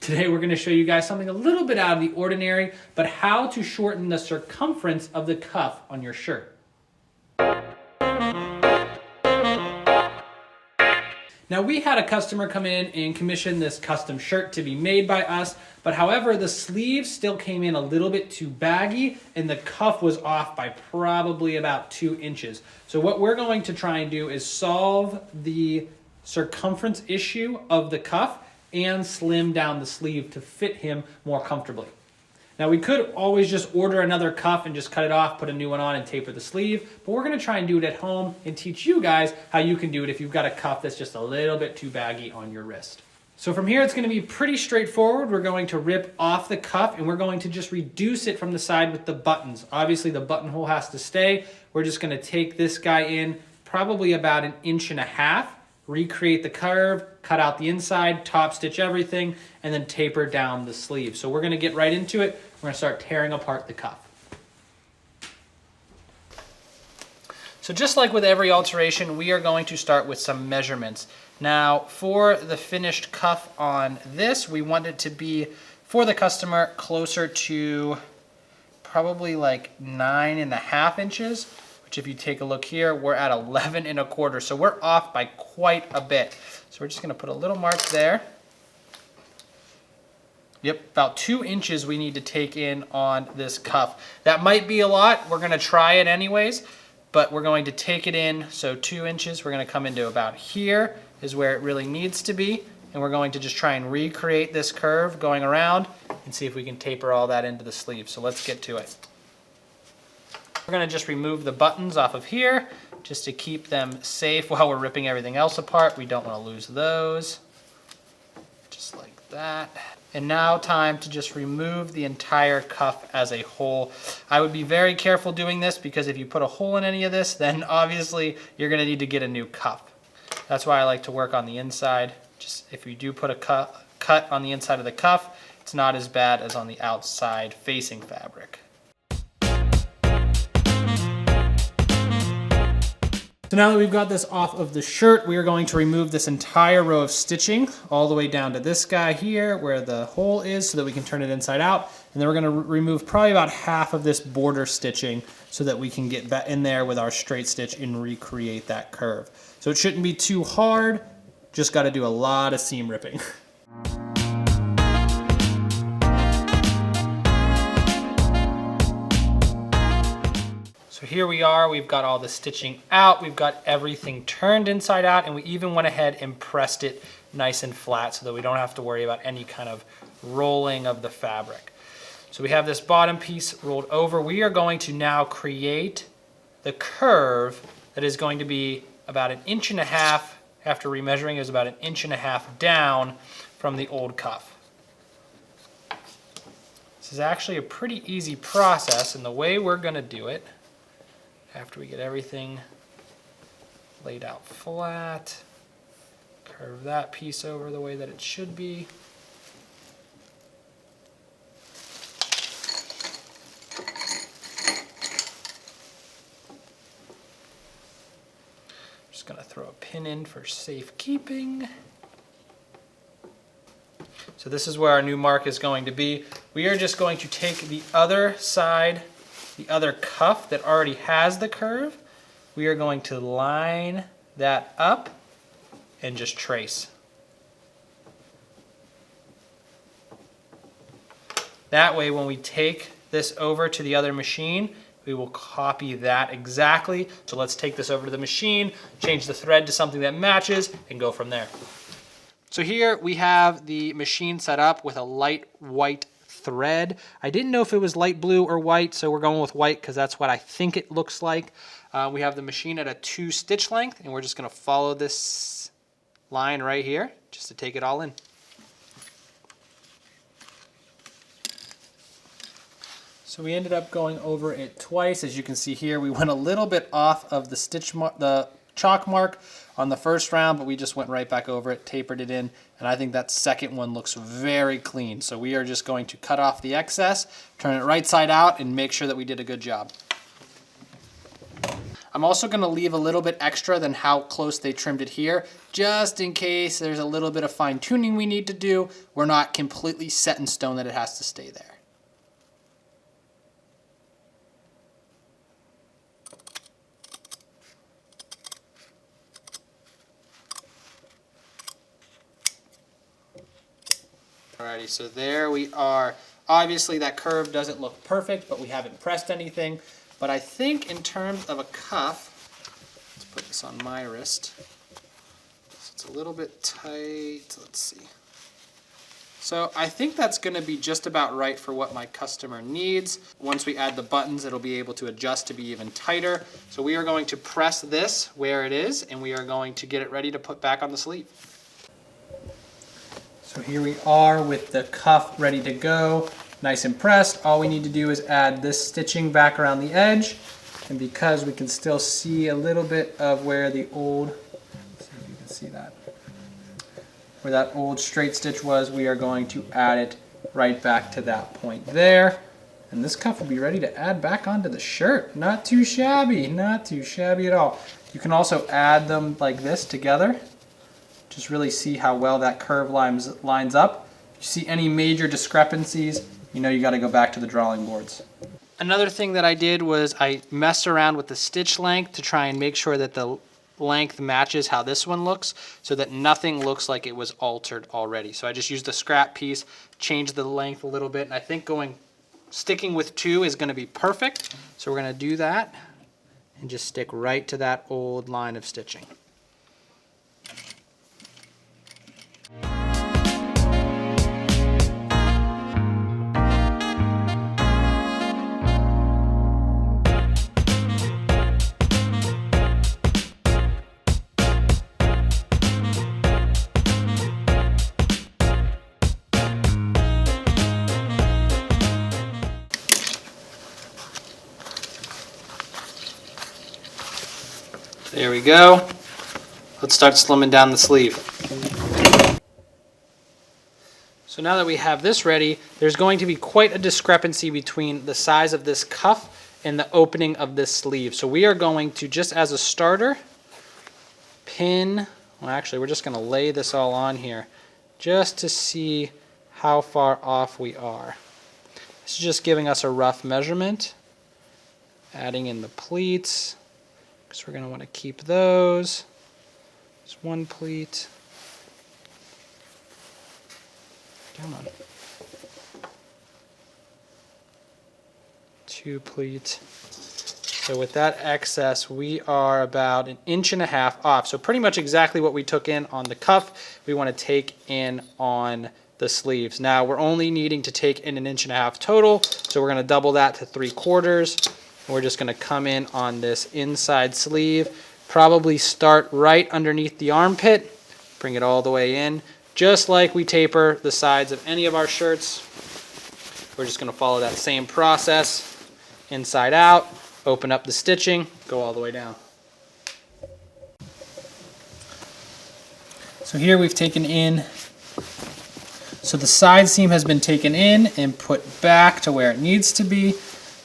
Today we're going to show you guys something a little bit out of the ordinary, but how to shorten the circumference of the cuff on your shirt. Now we had a customer come in and commission this custom shirt to be made by us, but however the sleeve still came in a little bit too baggy and the cuff was off by probably about 2 inches. So what we're going to try and do is solve the circumference issue of the cuff and slim down the sleeve to fit him more comfortably. Now we could always just order another cuff and just cut it off, put a new one on and taper the sleeve, but we're gonna try and do it at home and teach you guys how you can do it if you've got a cuff that's just a little bit too baggy on your wrist. So from here it's gonna be pretty straightforward. We're going to rip off the cuff and we're going to just reduce it from the side with the buttons. Obviously the buttonhole has to stay. We're just gonna take this guy in probably about 1.5 inches, recreate the curve, cut out the inside, top stitch everything, and then taper down the sleeve. So we're gonna get right into it. We're gonna start tearing apart the cuff. So just like with every alteration, we are going to start with some measurements. Now for the finished cuff on this, we want it to be, for the customer, closer to probably like 9.5 inches. Which if you take a look here, we're at 11.25. So we're off by quite a bit. So we're just gonna put a little mark there. Yep, about 2 inches we need to take in on this cuff. That might be a lot. We're gonna try it anyways, but we're going to take it in. So 2 inches, we're gonna come into about here is where it really needs to be. And we're going to just try and recreate this curve going around and see if we can taper all that into the sleeve. So let's get to it. We're gonna just remove the buttons off of here just to keep them safe while we're ripping everything else apart. We don't wanna lose those. Just like that. And now time to just remove the entire cuff as a whole. I would be very careful doing this because if you put a hole in any of this, then obviously you're gonna need to get a new cuff. That's why I like to work on the inside. Just if you do put a cut on the inside of the cuff, it's not as bad as on the outside facing fabric. So now that we've got this off of the shirt, we are going to remove this entire row of stitching all the way down to this guy here where the hole is so that we can turn it inside out. And then we're gonna remove probably about half of this border stitching so that we can get back in there with our straight stitch and recreate that curve. So it shouldn't be too hard, just gotta do a lot of seam ripping. So here we are, we've got all the stitching out, we've got everything turned inside out, and we even went ahead and pressed it nice and flat so that we don't have to worry about any kind of rolling of the fabric. So we have this bottom piece rolled over. We are going to now create the curve that is going to be about 1.5 inches, after remeasuring, is about 1.5 inches down from the old cuff. This is actually a pretty easy process, and the way we're gonna do it, after we get everything laid out flat, curve that piece over the way that it should be. Just gonna throw a pin in for safekeeping. So this is where our new mark is going to be. We are just going to take the other side, the other cuff that already has the curve, we are going to line that up and just trace. That way when we take this over to the other machine, we will copy that exactly. So let's take this over to the machine, change the thread to something that matches, and go from there. So here we have the machine set up with a light white thread. I didn't know if it was light blue or white, so we're going with white because that's what I think it looks like. We have the machine at a 2 stitch length, and we're just gonna follow this line right here just to take it all in. So we ended up going over it twice. As you can see here, we went a little bit off of the chalk mark on the first round, but we just went right back over it, tapered it in, and I think that second one looks very clean. So we are just going to cut off the excess, turn it right side out, and make sure that we did a good job. I'm also gonna leave a little bit extra than how close they trimmed it here, just in case there's a little bit of fine tuning we need to do. We're not completely set in stone that it has to stay there. Alrighty, so there we are. Obviously that curve doesn't look perfect, but we haven't pressed anything. But I think in terms of a cuff, let's put this on my wrist. So it's a little bit tight, let's see. So I think that's gonna be just about right for what my customer needs. Once we add the buttons, it'll be able to adjust to be even tighter. So we are going to press this where it is, and we are going to get it ready to put back on the sleeve. So here we are with the cuff ready to go, nice and pressed. All we need to do is add this stitching back around the edge. And because we can still see a little bit of where the old, let's see if you can see that, where that old straight stitch was, we are going to add it right back to that point there. And this cuff will be ready to add back onto the shirt. Not too shabby, not too shabby at all. You can also add them like this together. Just really see how well that curve lines up. If you see any major discrepancies, you know you got to go back to the drawing boards. Another thing that I did was I messed around with the stitch length to try and make sure that the length matches how this one looks, so that nothing looks like it was altered already. So I just used the scrap piece, changed the length a little bit, and I think sticking with 2 is going to be perfect. So we're going to do that and just stick right to that old line of stitching. There we go. Let's start slimming down the sleeve. So now that we have this ready, there's going to be quite a discrepancy between the size of this cuff and the opening of this sleeve. So we are going to, just as a starter, pin, well actually we're just going to lay this all on here just to see how far off we are. This is just giving us a rough measurement. Adding in the pleats, because we're going to want to keep those. Just one pleat. Come on. 2 pleats. So with that excess, we are about 1.5 inches off. So pretty much exactly what we took in on the cuff, we want to take in on the sleeves. Now we're only needing to take in 1.5 inches total, so we're going to double that to 3/4. We're just going to come in on this inside sleeve, probably start right underneath the armpit, bring it all the way in, just like we taper the sides of any of our shirts. We're just going to follow that same process, inside out, open up the stitching, go all the way down. So here we've taken in, so the side seam has been taken in and put back to where it needs to be,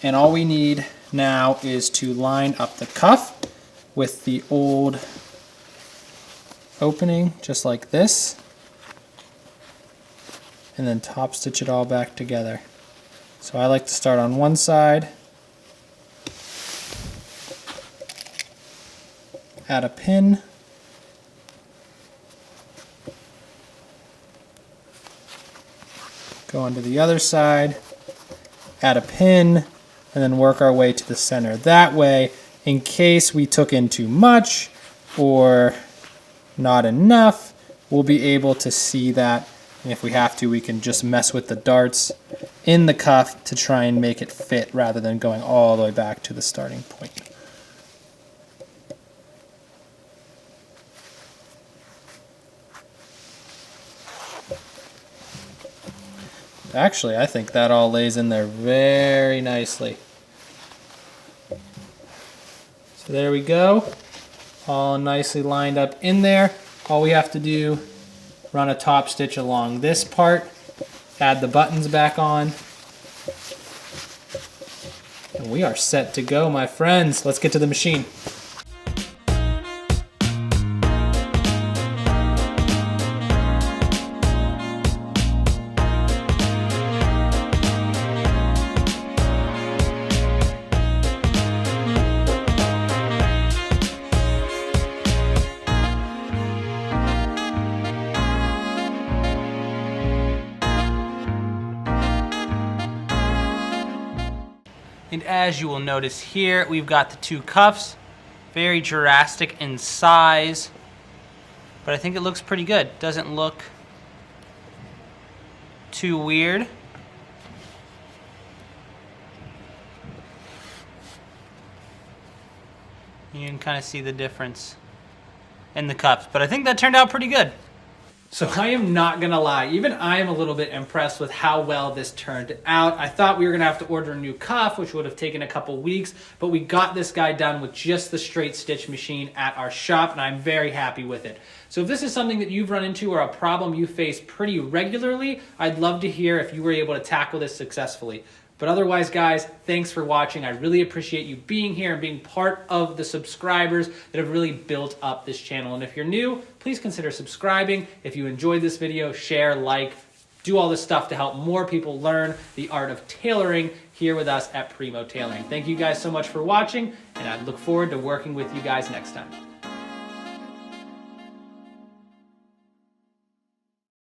and all we need now is to line up the cuff with the old opening, just like this, and then top stitch it all back together. So I like to start on one side, add a pin, go onto the other side, add a pin, and then work our way to the center. That way, in case we took in too much or not enough, we'll be able to see that. And if we have to, we can just mess with the darts in the cuff to try and make it fit rather than going all the way back to the starting point. Actually, I think that all lays in there very nicely. So there we go, all nicely lined up in there. All we have to do, run a top stitch along this part, add the buttons back on, and we are set to go, my friends. Let's get to the machine. And as you will notice here, we've got the two cuffs, very drastic in size, but I think it looks pretty good. Doesn't look too weird. You can kind of see the difference in the cuffs, but I think that turned out pretty good. So I am not gonna lie, even I am a little bit impressed with how well this turned out. I thought we were gonna have to order a new cuff, which would have taken a couple weeks, but we got this guy done with just the straight stitch machine at our shop, and I'm very happy with it. So if this is something that you've run into or a problem you face pretty regularly, I'd love to hear if you were able to tackle this successfully. But otherwise, guys, thanks for watching. I really appreciate you being here and being part of the subscribers that have really built up this channel. And if you're new, please consider subscribing. If you enjoyed this video, share, like, do all this stuff to help more people learn the art of tailoring here with us at Primo Tailoring. Thank you guys so much for watching, and I look forward to working with you guys next time.